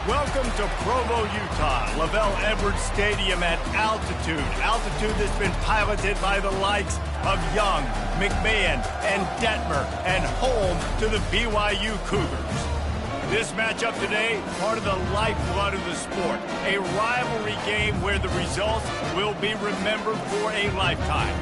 Welcome to Provo, Utah, Lavelle Edwards Stadium at altitude. Altitude that's been piloted by the likes of Young, McMahon, and Detmer, and home to the BYU Cougars. This matchup today, part of the lifeblood of the sport. A rivalry game where the results will be remembered for a lifetime.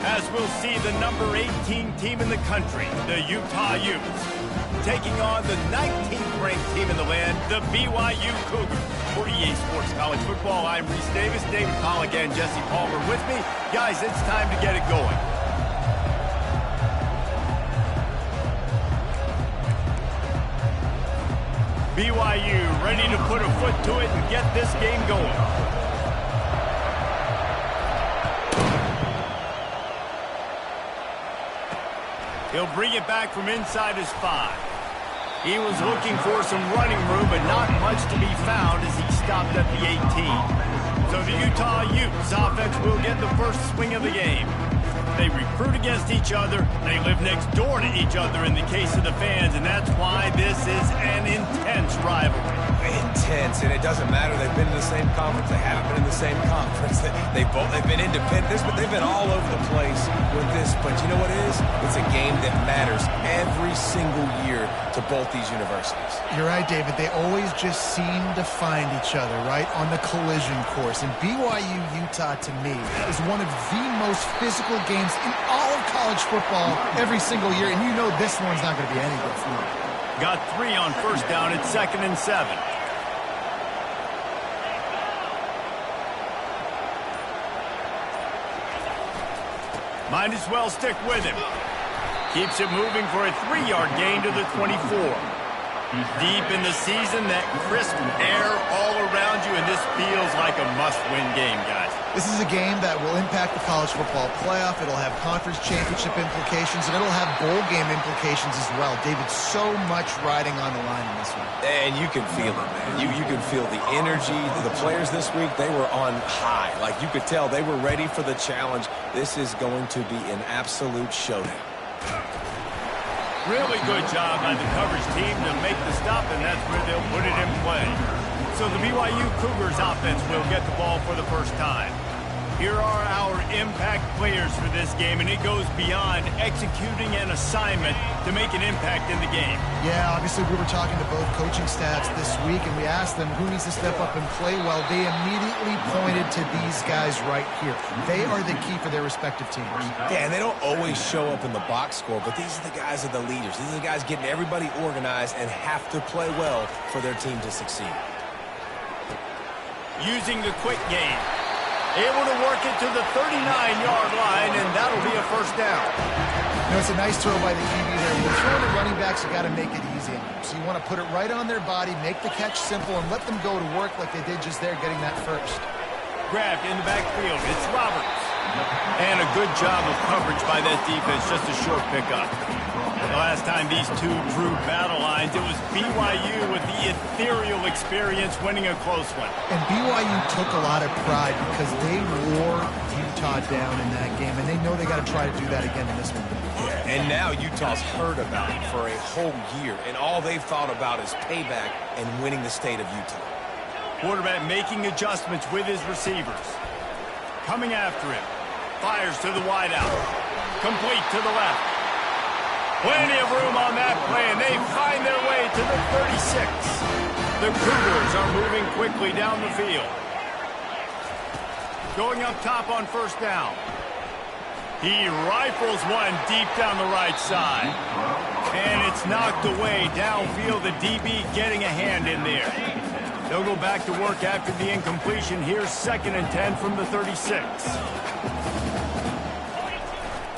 As we'll see the number 18 team in the country, the Utah Utes, taking on the 19th ranked team in the land, the BYU Cougars. For EA Sports College Football, I'm Reese Davis, David Pollock, and Jesse Palmer with me. Guys, it's time to get it going. BYU ready to put a foot to it and get this game going. He'll bring it back from inside his 5. He was looking for some running room, but not much to be found as he stopped at the 18. So the Utah Utes offense will get the first swing of the game. They recruit against each other. They live next door to each other in the case of the fans, and that's why this is an intense rivalry. Intense, and it doesn't matter. They've been in the same conference. They haven't been in the same conference. They've been independent, but they've been all over the place with this. But you know what it is? It's a game that matters every single year to both these universities. You're right, David. They always just seem to find each other, right, on the collision course. And BYU-Utah, to me, is one of the most physical games in all of college football every single year. And you know this one's not going to be any different. Got 3 on first down at 2nd and 7. Might as well stick with him. Keeps it moving for a 3-yard gain to the 24. Deep in the season, that crisp air all around you, and this feels like a must-win game, guys. This is a game that will impact the college football playoff. It'll have conference championship implications, and it'll have bowl game implications as well. David, so much riding on the line in this one. And you can feel it, man. You can feel the energy. The players this week, they were on high. Like, you could tell they were ready for the challenge. This is going to be an absolute showdown. Really good job by the coverage team to make the stop, and that's where they'll put it in play. So the BYU Cougars offense will get the ball for the first time. Here are our impact players for this game, and it goes beyond executing an assignment to make an impact in the game. Yeah, obviously we were talking to both coaching staffs this week, and we asked them who needs to step up and play well. They immediately pointed to these guys right here. They are the key for their respective teams. Yeah, and they don't always show up in the box score, but these are the guys that are the leaders. These are the guys getting everybody organized and have to play well for their team to succeed. Using the quick game. Able to work it to the 39-yard line, and that'll be a first down. You know, it's a nice throw by the QB there. When you're throwing the running backs, you got to make it easy. So you want to put it right on their body, make the catch simple, and let them go to work like they did just there, getting that first. Grabbed in the backfield. It's Roberts. And a good job of coverage by that defense. Just a short pickup. The last time these two drew battle lines, it was BYU with the ethereal experience winning a close one. And BYU took a lot of pride because they wore Utah down in that game, and they know they got to try to do that again in this one. Yeah, and now Utah's heard about it for a whole year, and all they've thought about is payback and winning the state of Utah. Quarterback making adjustments with his receivers. Coming after him. Fires to the wideout. Complete to the left. Plenty of room on that play, and they find their way to the 36. The Cougars are moving quickly down the field. Going up top on first down. He rifles one deep down the right side. And it's knocked away downfield. The DB getting a hand in there. They'll go back to work after the incompletion. Here's 2nd and 10 from the 36.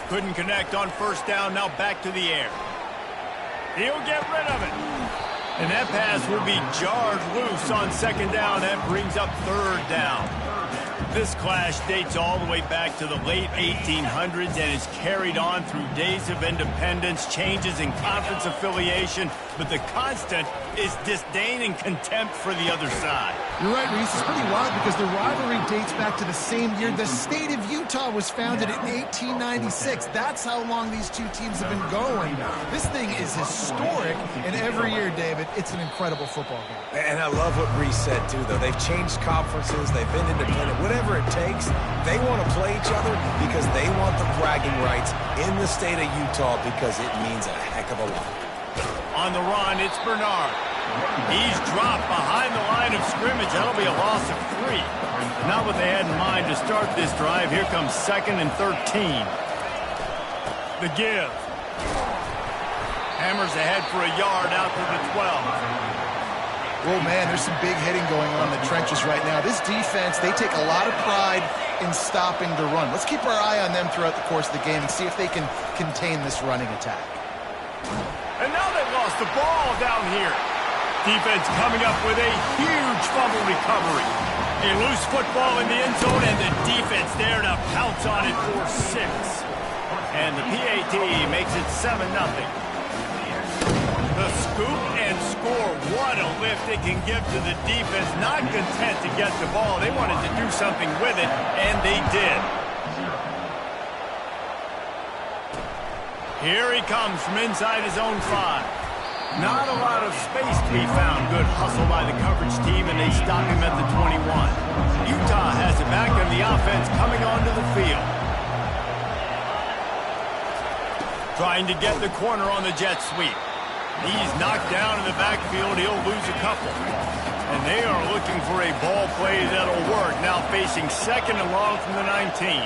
Couldn't connect on first down. Now back to the air. He'll get rid of it. And that pass will be jarred loose on 2nd down. That brings up 3rd down. This clash dates all the way back to the late 1800s and is carried on through days of independence, changes in conference affiliation, but the constant is disdain and contempt for the other side. You're right, Reese. It's pretty wild because the rivalry dates back to the same year the state of Utah was founded in 1896. That's how long these two teams have been going. This thing is historic, and every year, David, it's an incredible football game. And I love what Reese said, too, though. They've changed conferences. They've been independent. Whatever it takes, they want to play each other because they want the bragging rights in the state of Utah because it means a heck of a lot. On the run, it's Bernard. He's dropped behind the line of scrimmage. That'll be a loss of 3. Not what they had in mind to start this drive. Here comes 2nd and 13. The give. Hammers ahead for a yard out to the 12. Oh, man, there's some big hitting going on in the trenches right now. This defense, they take a lot of pride in stopping the run. Let's keep our eye on them throughout the course of the game and see if they can contain this running attack. And now they've lost the ball down here. Defense coming up with a huge fumble recovery. A loose football in the end zone, and the defense there to pounce on it for 6. And the PAT makes it 7-0. The scoop and score. What a lift it can give to the defense. Not content to get the ball. They wanted to do something with it, and they did. Here he comes from inside his own 5. Not a lot of space to be found. Good hustle by the coverage team, and they stop him at the 21. Utah has it back, and the offense coming onto the field. Trying to get the corner on the jet sweep. He's knocked down in the backfield. He'll lose a couple. And they are looking for a ball play that'll work. Now facing 2nd and long from the 19.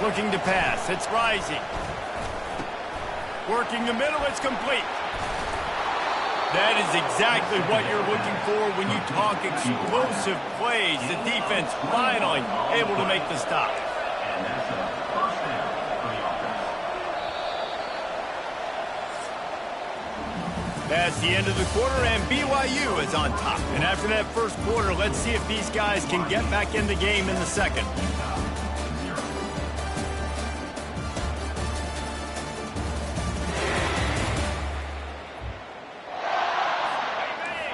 Looking to pass. It's Rising. Working the middle. It's complete. That is exactly what you're looking for when you talk explosive plays. The defense finally able to make the stop. That's the end of the quarter, and BYU is on top. And after that first quarter, let's see if these guys can get back in the game in the second.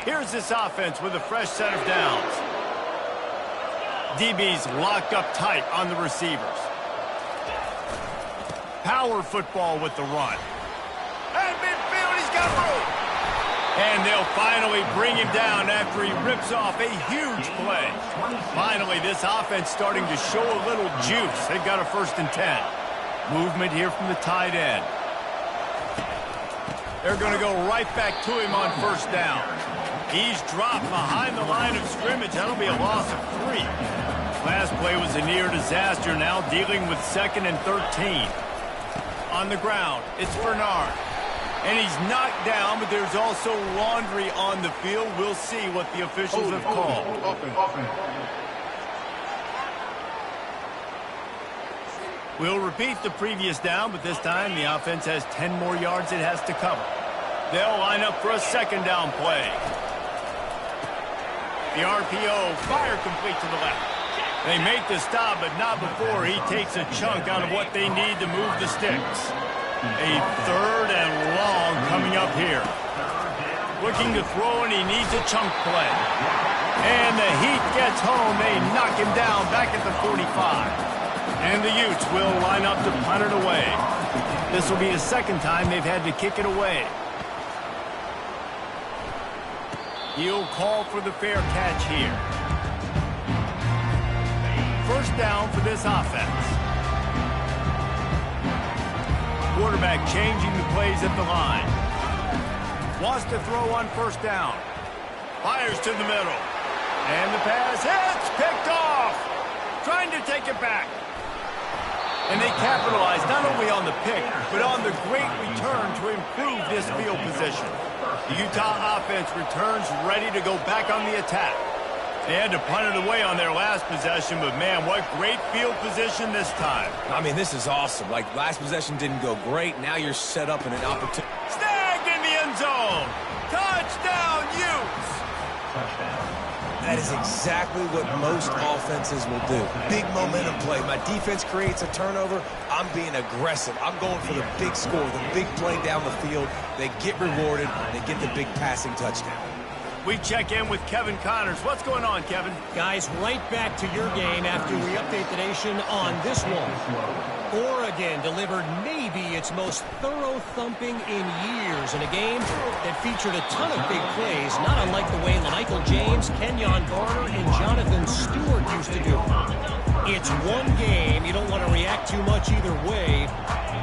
Here's this offense with a fresh set of downs. DB's locked up tight on the receivers. Power football with the run. And midfield, he's got room. And they'll finally bring him down after he rips off a huge play. Finally, this offense starting to show a little juice. They've got a 1st and 10. Movement here from the tight end. They're going to go right back to him on 1st down. He's dropped behind the line of scrimmage. That'll be a loss of 3. Last play was a near disaster. Now dealing with 2nd and 13. On the ground, it's Bernard. And he's knocked down, but there's also laundry on the field. We'll see what the officials have called. We'll repeat the previous down, but this time the offense has 10 more yards it has to cover. They'll line up for a 2nd down play. The RPO, fire complete to the left. They make the stop, but not before he takes a chunk out of what they need to move the sticks. A 3rd and long coming up here. Looking to throw, and he needs a chunk play. And the Heat gets home. They knock him down back at the 45. And the Utes will line up to punt it away. This will be the 2nd time they've had to kick it away. He'll call for the fair catch here. 1st down for this offense. Quarterback changing the plays at the line. Wants to throw on 1st down. Fires to the middle. And the pass hits. Picked off. Trying to take it back. And they capitalize not only on the pick, but on the great return to improve this field position. The Utah offense returns ready to go back on the attack. They had to punt it away on their last possession, but man, what great field position this time. I mean, this is awesome. Like, last possession didn't go great. Now you're set up in an opportunity. Snagged in the end zone. Touchdown, Utes. Touchdown. That is exactly what most offenses will do. Big momentum play. My defense creates a turnover. I'm being aggressive. I'm going for the big score, the big play down the field. They get rewarded. They get the big passing touchdown. We check in with Kevin Connors. What's going on, Kevin? Guys, right back to your game after we update the nation on this one. Oregon delivered maybe its most thorough thumping in years in a game that featured a ton of big plays, not unlike the way Michael James, Kenyon Garner, and Jonathan Stewart used to do. It's one game. You don't want to react too much either way,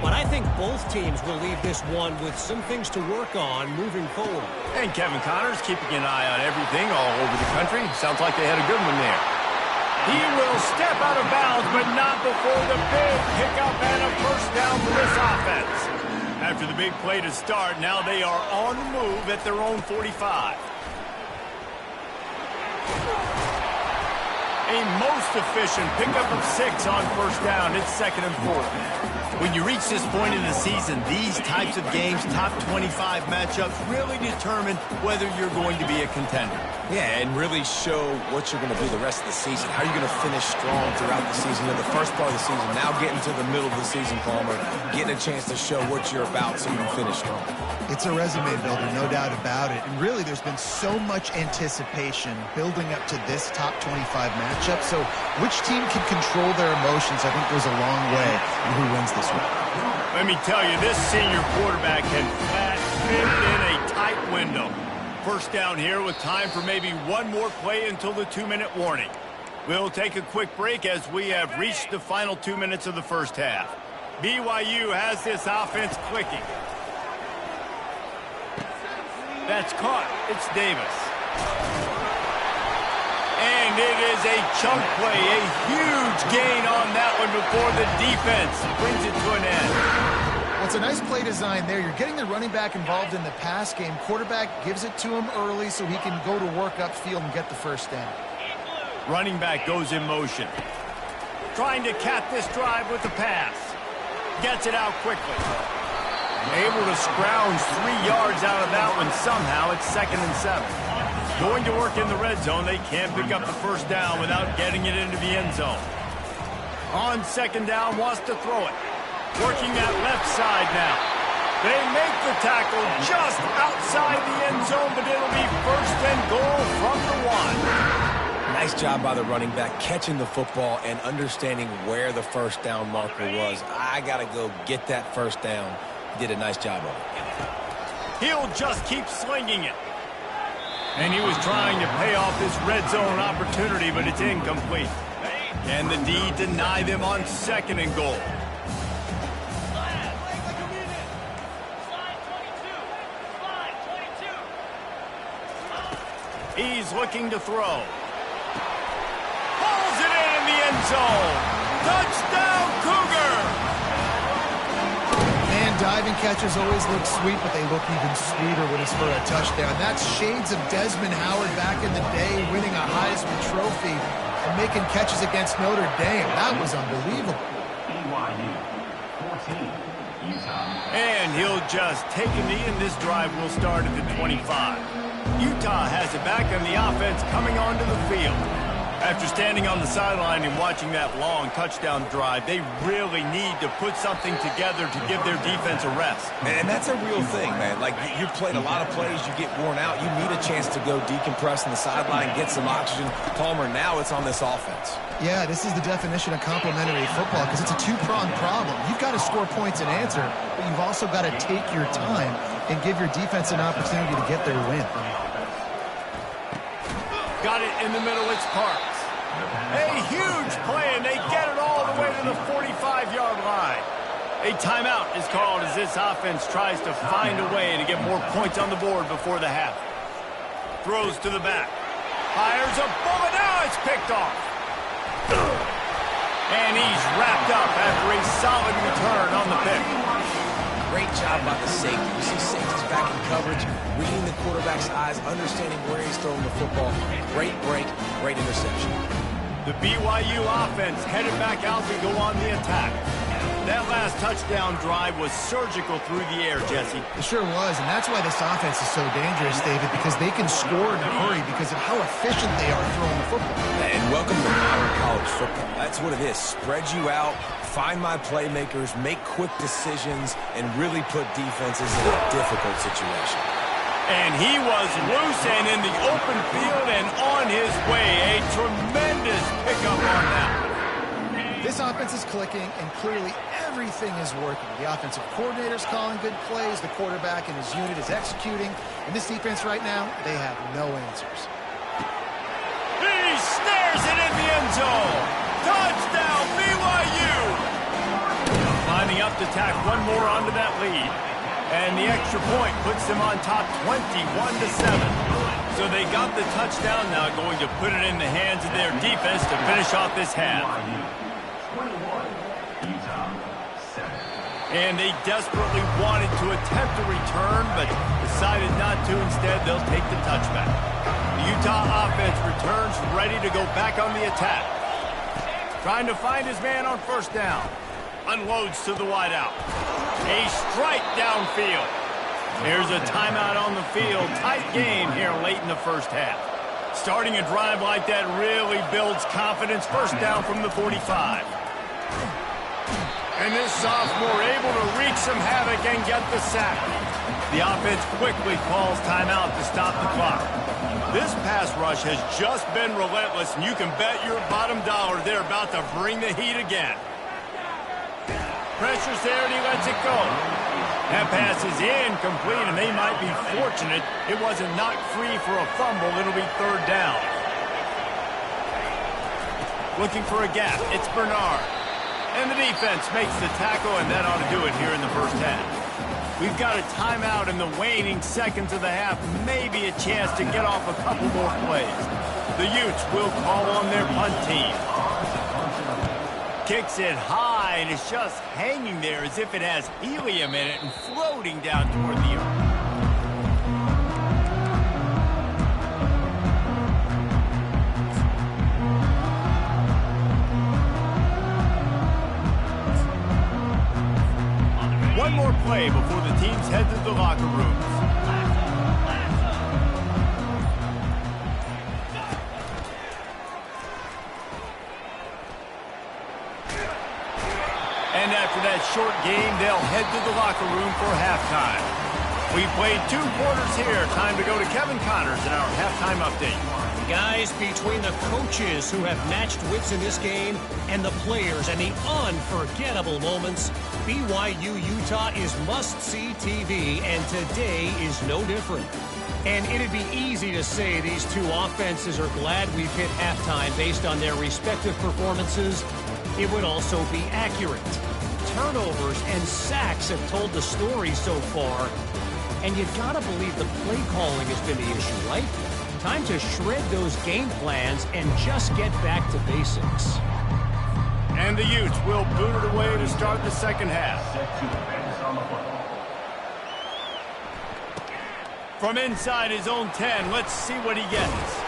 but I think both teams will leave this one with some things to work on moving forward. And Kevin Connors keeping an eye on everything all over the country. Sounds like they had a good one there. He will step out of bounds, but not before the big pickup and a first down for this offense. After the big play to start, now they are on the move at their own 45. A most efficient pickup of 6 on first down. It's 2nd and 4. When you reach this point in the season, these types of games, top 25 matchups, really determine whether you're going to be a contender. Yeah, and really show what you're going to do the rest of the season. How you're going to finish strong throughout the season. In the first part of the season, now getting to the middle of the season, Palmer, getting a chance to show what you're about so you can finish strong. It's a resume builder, no doubt about it. And really, there's been so much anticipation building up to this top 25 matchup. So which team can control their emotions, I think, goes a long way in who wins this one. Let me tell you, this senior quarterback can flat fit in a tight window. First down here with time for maybe one more play until the 2-minute warning. We'll take a quick break as we have reached the final 2 minutes of the first half. BYU has this offense clicking. That's caught. It's Davis. And it is a chunk play, a huge gain on that one before the defense brings it to an end. Well, it's a nice play design there. You're getting the running back involved in the pass game. Quarterback gives it to him early so he can go to work upfield and get the first down. Running back goes in motion. Trying to cap this drive with the pass. Gets it out quickly. Able to scrounge 3 yards out of that one somehow. It's 2nd and 7. Going to work in the red zone. They can't pick up the first down without getting it into the end zone. On 2nd down, wants to throw it. Working that left side now. They make the tackle just outside the end zone, but it'll be 1st and goal from the 1. Nice job by the running back catching the football and understanding where the first down marker was. I got to go get that first down. Did a nice job of it. He'll just keep slinging it. And he was trying to pay off this red zone opportunity, but it's incomplete. And the D deny them on 2nd and goal. He's looking to throw. Pulls it in the end zone. Touchdown, Cougar! Diving catches always look sweet, but they look even sweeter when it's for a touchdown. That's shades of Desmond Howard back in the day, winning a Heisman Trophy and making catches against Notre Dame. That was unbelievable. And he'll just take a knee, and this drive will start at the 25. Utah has it back on the offense coming onto the field. After standing on the sideline and watching that long touchdown drive, they really need to put something together to give their defense a rest. And that's a real thing, man. Like, you've played a lot of plays, you get worn out, you need a chance to go decompress on the sideline, get some oxygen. Palmer, now it's on this offense. Yeah, this is the definition of complementary football because it's a two-pronged problem. You've got to score points and answer, but you've also got to take your time and give your defense an opportunity to get their win. Got it in the middle, it's Parks. A huge play, and they get it all the way to the 45-yard line. A timeout is called as this offense tries to find a way to get more points on the board before the half. Throws to the back. Fires a bullet. Now it's picked off. And he's wrapped up after a solid return on the pick. Great job by the safety. You see safeties back in coverage, reading the quarterback's eyes, understanding where he's throwing the football. Great break, great interception. The BYU offense headed back out to go on the attack. That last touchdown drive was surgical through the air, Jesse. It sure was, and that's why this offense is so dangerous, David, because they can score in a hurry because of how efficient they are throwing the football. And welcome to modern college football. That's what it is. Spread you out, find my playmakers, make quick decisions, and really put defenses in a difficult situation. And he was loose and in the open field and on his way. A tremendous pickup on that one. This offense is clicking, and clearly everything is working. The offensive coordinator's calling good plays. The quarterback and his unit is executing. And this defense right now, they have no answers. He snares it in the end zone. Touchdown, BYU. Lining up to tack one more onto that lead. And the extra point puts them on top 21-7. So they got the touchdown, now going to put it in the hands of their defense to finish off this half. And they desperately wanted to attempt a return, but decided not to. Instead, they'll take the touchback. The Utah offense returns ready to go back on the attack. Trying to find his man on first down. Unloads to the wideout. A strike downfield. Here's a timeout on the field. Tight game here late in the first half. Starting a drive like that really builds confidence. First down from the 45. And this sophomore able to wreak some havoc and get the sack. The offense quickly calls timeout to stop the clock. This pass rush has just been relentless, and you can bet your bottom dollar they're about to bring the heat again. Pressure's there, and he lets it go. That pass is incomplete, and they might be fortunate it wasn't knocked free for a fumble. It'll be third down. Looking for a gap. It's Bernard. And the defense makes the tackle, and that ought to do it here in the first half. We've got a timeout in the waning seconds of the half. Maybe a chance to get off a couple more plays. The Utes will call on their punt team. Kicks it high, and it's just hanging there as if it has helium in it and floating down toward the earth. One more play before the teams head to the locker rooms. And after that short game, they'll head to the locker room for halftime. We played 2 quarters here. Time to go to Kevin Connors in our halftime update. Guys, between the coaches who have matched wits in this game and the players and the unforgettable moments, BYU-Utah is must-see TV, and today is no different. And it'd be easy to say these two offenses are glad we've hit halftime based on their respective performances. It would also be accurate. Turnovers and sacks have told the story so far. And you've got to believe the play calling has been the issue, right? Time to shred those game plans and just get back to basics. And the Utes will boot it away to start the second half. From inside his own 10, let's see what he gets.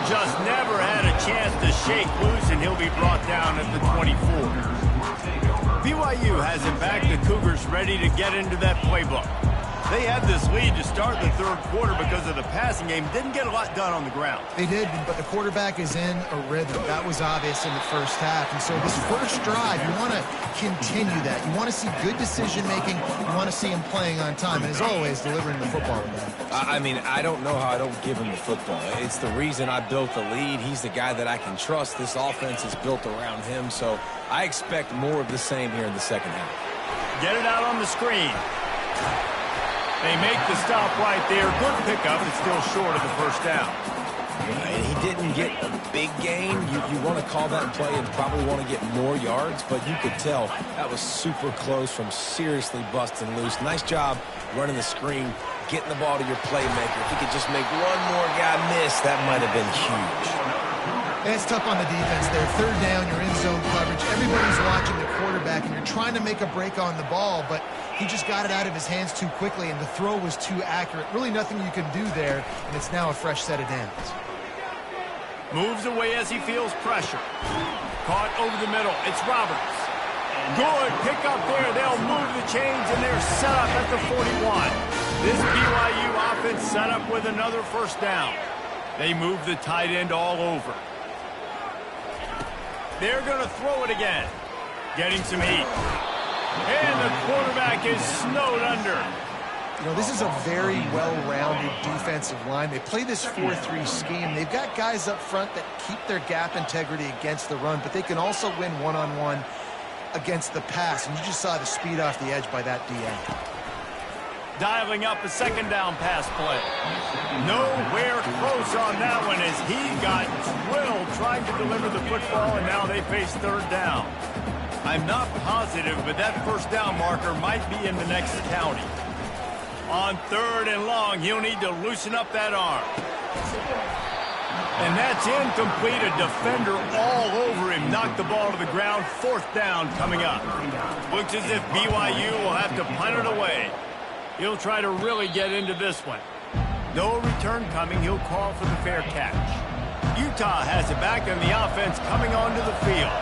Just never had a chance to shake loose, and he'll be brought down at the 24. BYU has it back. The Cougars ready to get into that playbook. They had this lead to start the third quarter because of the passing game. Didn't get a lot done on the ground. They did, but the quarterback is in a rhythm. That was obvious in the first half. And so this first drive, you want to continue that. You want to see good decision-making. You want to see him playing on time. And as always, delivering the football with that. I mean, I don't know how I don't give him the football. It's the reason I built the lead. He's the guy that I can trust. This offense is built around him. So I expect more of the same here in the second half. Get it out on the screen. They make the stop right there. Good pickup. It's still short of the first down. And he didn't get a big gain. You want to call that play and probably want to get more yards, but you could tell that was super close from seriously busting loose. Nice job running the screen, getting the ball to your playmaker. If he could just make one more guy miss, that might have been huge. And it's tough on the defense there. Third down, you're in zone coverage. Everybody's watching the quarterback, and you're trying to make a break on the ball, but he just got it out of his hands too quickly, and the throw was too accurate. Really nothing you can do there, and it's now a fresh set of downs. Moves away as he feels pressure. Caught over the middle. It's Roberts. Good pick up there. They'll move the chains, and they're set up at the 41. This BYU offense set up with another first down. They move the tight end all over. They're going to throw it again. Getting some heat. And the quarterback is snowed under. You know, this is a very well-rounded defensive line. They play this 4-3 scheme. They've got guys up front that keep their gap integrity against the run, but they can also win one-on-one against the pass. And you just saw the speed off the edge by that DN. Dialing up a second down pass play. Nowhere close on that one as he got drilled trying to deliver the football, and now they face third down. I'm not positive, but that first down marker might be in the next county. On third and long, he'll need to loosen up that arm. And that's incomplete. A defender all over him. Knocked the ball to the ground. Fourth down coming up. Looks as if BYU will have to punt it away. He'll try to really get into this one. No return coming. He'll call for the fair catch. Utah has it back, and the offense coming onto the field.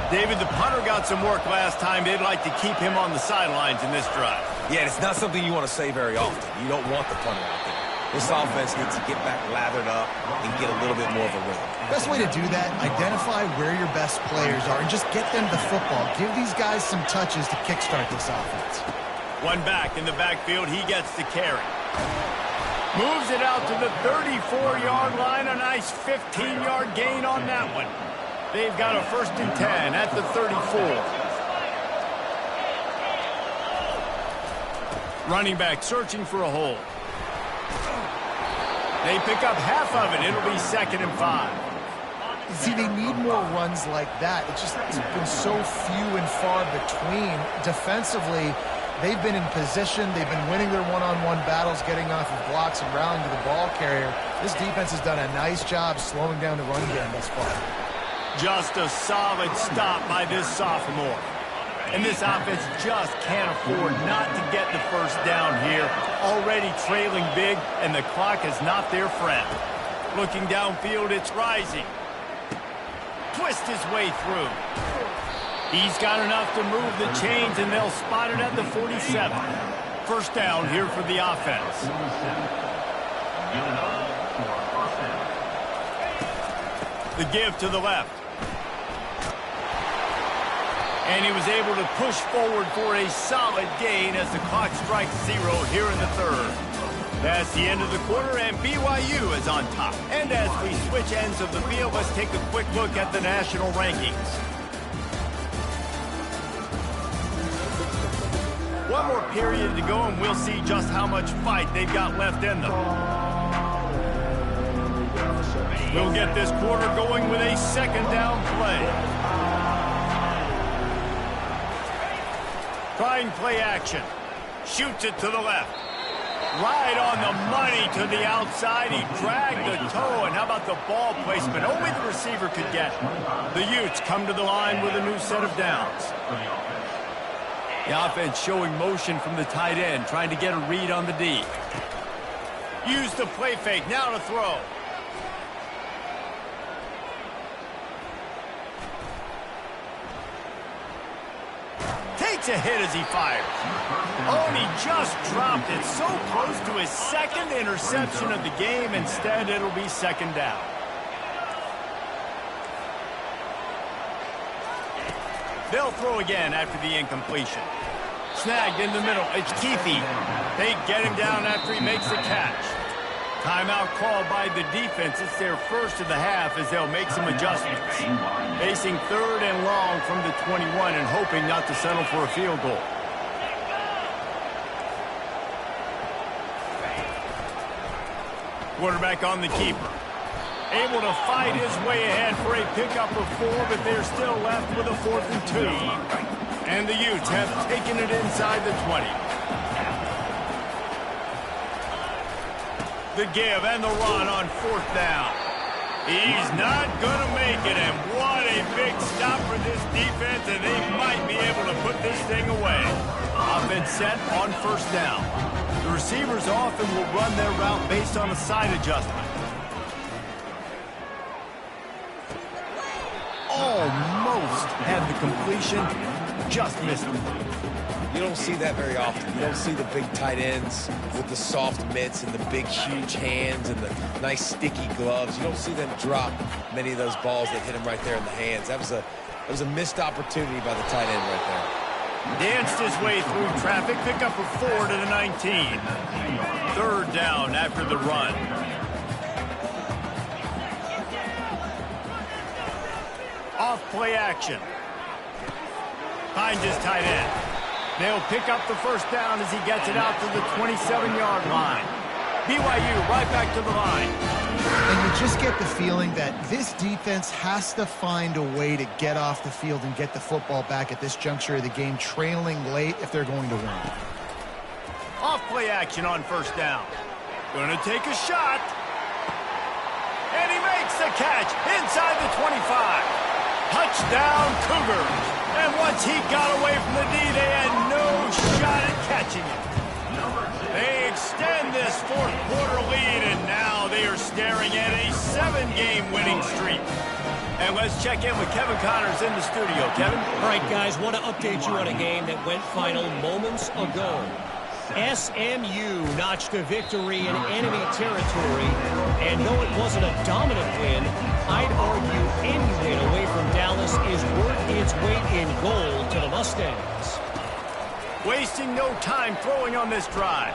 David, the punter got some work last time. They'd like to keep him on the sidelines in this drive. Yeah, it's not something you want to say very often. You don't want the punter out there. This offense needs to get back lathered up and get a little bit more of a rhythm. Best way to do that, identify where your best players are and just get them the football. Give these guys some touches to kickstart this offense. One back in the backfield. He gets the carry. Moves it out to the 34-yard line. A nice 15-yard gain on that one. They've got a 1st and 10 at the 34. Running back searching for a hole. They pick up half of it. It'll be 2nd and 5. See, they need more runs like that. It's been so few and far between. Defensively, they've been in position. They've been winning their one-on-one battles, getting off of blocks and rallying to the ball carrier. This defense has done a nice job slowing down the run game thus far. Just a solid stop by this sophomore. And this offense just can't afford not to get the first down here. Already trailing big, and the clock is not their friend. Looking downfield, it's rising. Twist his way through. He's got enough to move the chains, and they'll spot it at the 47. First down here for the offense. The give to the left. And he was able to push forward for a solid gain as the clock strikes 0 here in the third. That's the end of the quarter, and BYU is on top. And as we switch ends of the field, let's take a quick look at the national rankings. One more period to go, and we'll see just how much fight they've got left in them. We'll get this quarter going with a second down play. Trying play action. Shoots it to the left. Right on the money to the outside. He dragged the toe, and how about the ball placement? Only the receiver could get it. The Utes come to the line with a new set of downs. The offense showing motion from the tight end, trying to get a read on the D. Use the play fake, now to throw. Takes a hit as he fires. Oh, and he just dropped it so close to his second interception of the game. Instead, it'll be second down. They'll throw again after the incompletion. Snagged in the middle. It's Keefe. They get him down after he makes the catch. Timeout called by the defense. It's their first of the half as they'll make some adjustments. Facing third and long from the 21 and hoping not to settle for a field goal. Quarterback on the keeper. Able to fight his way ahead for a pickup of 4, but they're still left with a 4th and 2. And the Utes have taken it inside the 20. The give and the run on 4th down. He's not going to make it, and what a big stop for this defense, and they might be able to put this thing away. Offense set on 1st down. The receivers often will run their route based on a side adjustment. Almost had the completion, just missed him. You don't see that very often. You don't see the big tight ends with the soft mitts and the big, huge hands and the nice, sticky gloves. You don't see them drop many of those balls that hit him right there in the hands. That was a missed opportunity by the tight end right there. Danced his way through traffic, pick up a 4 to the 19. Third down after the run. Off play action. Finds his tight end. They'll pick up the first down as he gets it out to the 27-yard line. BYU right back to the line. And you just get the feeling that this defense has to find a way to get off the field and get the football back at this juncture of the game, trailing late if they're going to win. Off play action on first down. Gonna take a shot. And he makes the catch inside the 25. Touchdown Cougars. And once he got away from the D, they had no shot at catching it. They extend this fourth quarter lead, and now they are staring at a 7-game winning streak. And let's check in with Kevin Connors in the studio. Kevin? All right, guys, want to update you on a game that went final moments ago. SMU notched a victory in enemy territory, and though it wasn't a dominant win, I'd argue any win away from Dallas is worth its weight in gold to the Mustangs. Wasting no time throwing on this drive.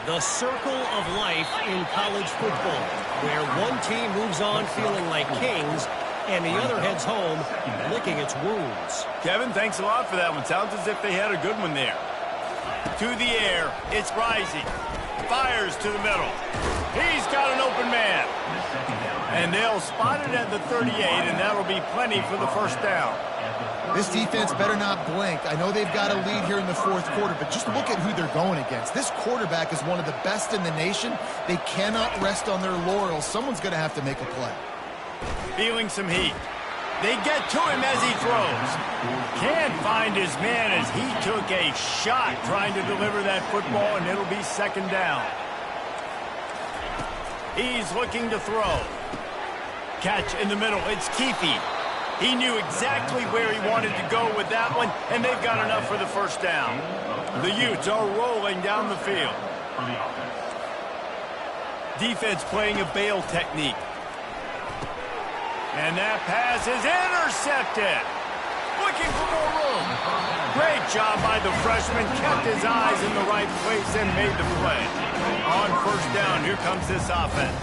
The circle of life in college football, where one team moves on feeling like kings, and the other heads home licking its wounds. Kevin, thanks a lot for that one. Sounds as if they had a good one there. To the air, it's Rising. Fires to the middle. He's got an open man. And they'll spot it at the 38, and that'll be plenty for the first down. This defense better not blink. I know they've got a lead here in the fourth quarter, but just look at who they're going against. This quarterback is one of the best in the nation. They cannot rest on their laurels. Someone's going to have to make a play. Feeling some heat. They get to him as he throws. Can't find his man as he took a shot trying to deliver that football, and it'll be second down. He's looking to throw. Catch in the middle. It's Keefe. He knew exactly where he wanted to go with that one, and they've got enough for the first down. The Utes are rolling down the field. Defense playing a bail technique. And that pass is intercepted. Looking for more room. Great job by the freshman. Kept his eyes in the right place and made the play. On first down, here comes this offense.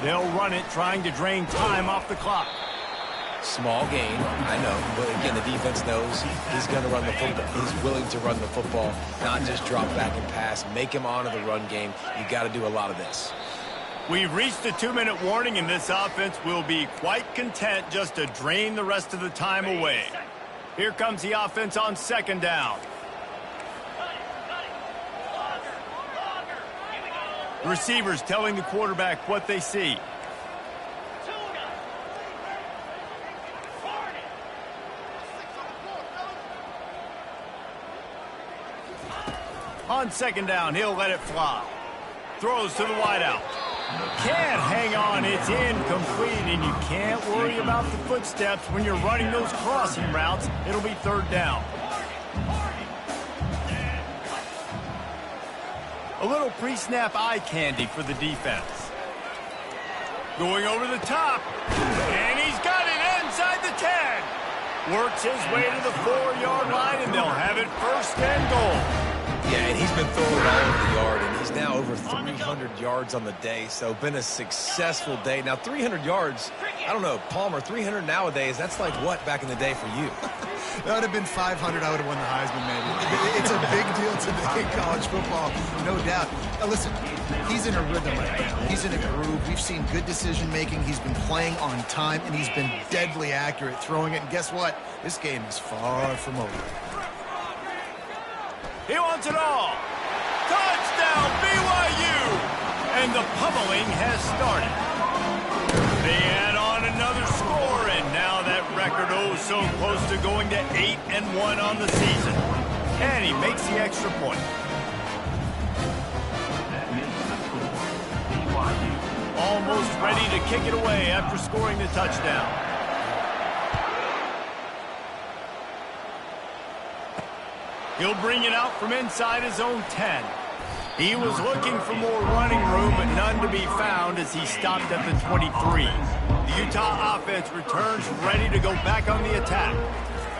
They'll run it, trying to drain time off the clock. Small gain, I know, but again, the defense knows he's going to run the football. He's willing to run the football, not just drop back and pass. Make him honor the run game. You got to do a lot of this. We've reached the 2-minute warning, and this offense will be quite content just to drain the rest of the time away. Here comes the offense on second down. The receivers telling the quarterback what they see. On second down, he'll let it fly. Throws to the wideout. Can't hang on, it's incomplete, and you can't worry about the footsteps when you're running those crossing routes. It'll be third down. A little pre-snap eye candy for the defense. Going over the top, and he's got it inside the 10. Works his way to the 4-yard line, and they'll have it first and goal. Yeah, and he's been throwing it all over the yard, and he's now over 300 yards on the day, so been a successful day. Now, 300 yards, I don't know, Palmer, 300 nowadays, that's like what back in the day for you? That would have been 500. I would have won the Heisman, maybe. It's a big deal today in college football, no doubt. Now, listen, he's in a rhythm right now. He's in a groove. We've seen good decision-making. He's been playing on time, and he's been deadly accurate throwing it. And guess what? This game is far from over. He wants it all. Touchdown, BYU! And the pummeling has started. They add on another score, and now that record so close to going to 8-1 on the season. And he makes the extra point. Almost ready to kick it away after scoring the touchdown. He'll bring it out from inside his own 10. He was looking for more running room, but none to be found as he stopped at the 23. The Utah offense returns ready to go back on the attack.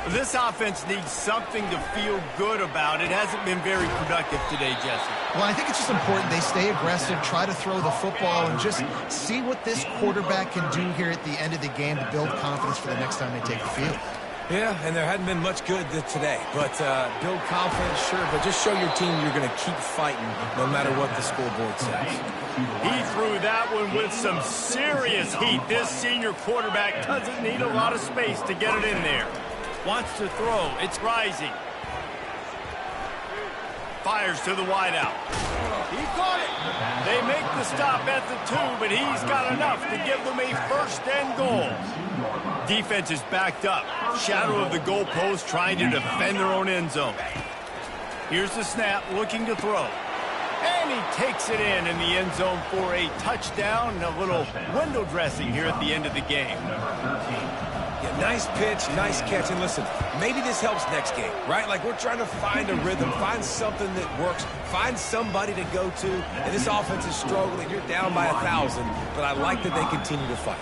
This offense needs something to feel good about. It hasn't been very productive today, Jesse. Well, I think it's just important they stay aggressive, try to throw the football, and just see what this quarterback can do here at the end of the game to build confidence for the next time they take the field. Yeah, and there hadn't been much good today. But build confidence, sure, but just show your team you're going to keep fighting no matter what the scoreboard says. He threw that one with some serious heat. This senior quarterback doesn't need a lot of space to get it in there. Wants to throw. It's rising. Fires to the wideout. He caught it. They make the stop at the 2, but he's got enough to give them a first and goal. Defense is backed up. Shadow of the goalpost trying to defend their own end zone. Here's the snap, looking to throw. And he takes it in the end zone for a touchdown and a little window dressing here at the end of the game. Yeah, nice pitch, nice catch. And listen, maybe this helps next game, right? Like we're trying to find a rhythm, find something that works, find somebody to go to. And this offense is struggling. You're down by 1,000, but I like that they continue to fight.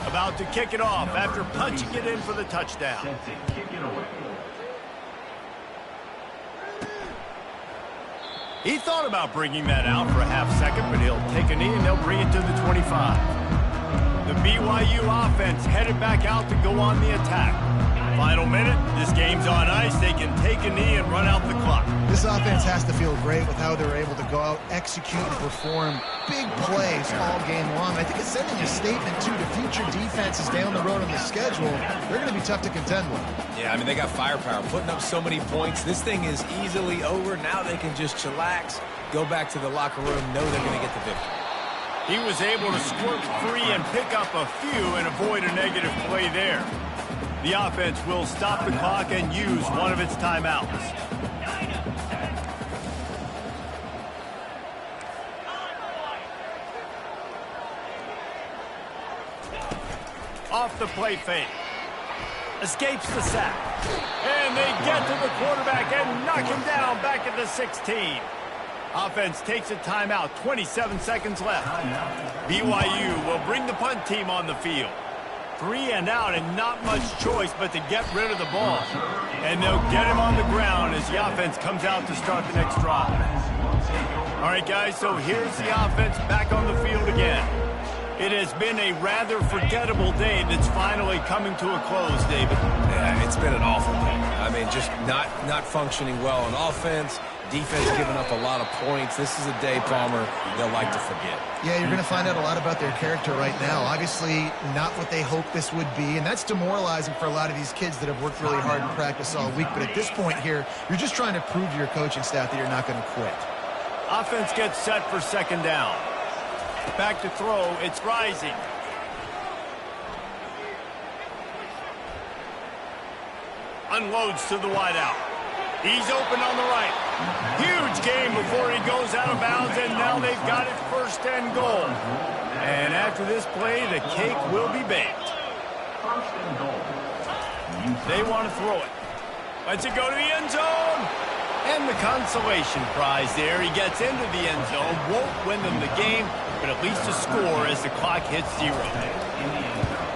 About to kick it off after punching it in for the touchdown. He thought about bringing that out for a half second, but he'll take a knee and they'll bring it to the 25. The BYU offense headed back out to go on the attack. Final minute, this game's on ice. They can take a knee and run out the clock. This offense has to feel great with how they're able to go out, execute, and perform big plays all game long. I think it's sending a statement, too, to future defenses down the road on the schedule. They're going to be tough to contend with. Yeah, I mean, they got firepower, putting up so many points. This thing is easily over. Now they can just chillax, go back to the locker room, know they're going to get the victory. He was able to squirt free and pick up a few and avoid a negative play there. The offense will stop the clock and use one of its timeouts. Off the play fake. Escapes the sack. And they get to the quarterback and knock him down back at the 16. Offense takes a timeout. 27 seconds left. BYU will bring the punt team on the field. 3 and out and not much choice but to get rid of the ball. And they'll get him on the ground as the offense comes out to start the next drive. All right, guys, so here's the offense back on the field again. It has been a rather forgettable day that's finally coming to a close, David. Yeah, it's been an awful day. I mean, just not functioning well on offense. Defense giving up a lot of points. This is a day, Palmer, they'll like to forget. Yeah, you're going to find out a lot about their character right now. Obviously, not what they hoped this would be, and that's demoralizing for a lot of these kids that have worked really hard in practice all week. But at this point here, you're just trying to prove to your coaching staff that you're not going to quit. Offense gets set for second down. Back to throw. It's rising. Unloads to the wideout. He's open on the right. Huge game before he goes out of bounds, and now they've got it first and goal. And after this play, the cake will be baked. They want to throw it. Lets it go to the end zone. And the consolation prize there. He gets into the end zone. Won't win them the game, but at least a score as the clock hits 0.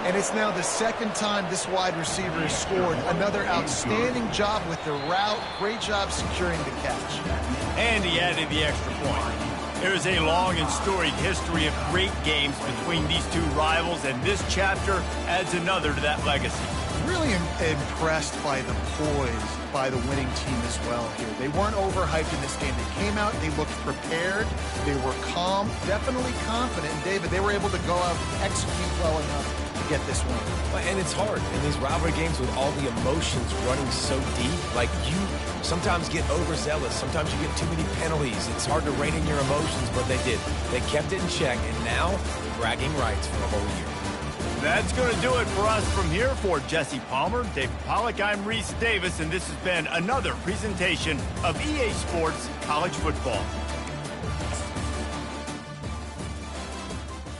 And it's now the second time this wide receiver has scored. Another outstanding job with the route. Great job securing the catch. And he added the extra point. There is a long and storied history of great games between these two rivals, and this chapter adds another to that legacy. Really impressed by the poise by the winning team as well here. They weren't overhyped in this game. They came out, they looked prepared, they were calm, definitely confident. And David, they were able to go out and execute well enough to get this win. And it's hard in these rivalry games with all the emotions running so deep. Like, you sometimes get overzealous. Sometimes you get too many penalties. It's hard to rein in your emotions, but they did. They kept it in check, and now bragging rights for a whole year. That's going to do it for us from here. For Jesse Palmer, David Pollack, I'm Reese Davis, and this has been another presentation of EA Sports College Football.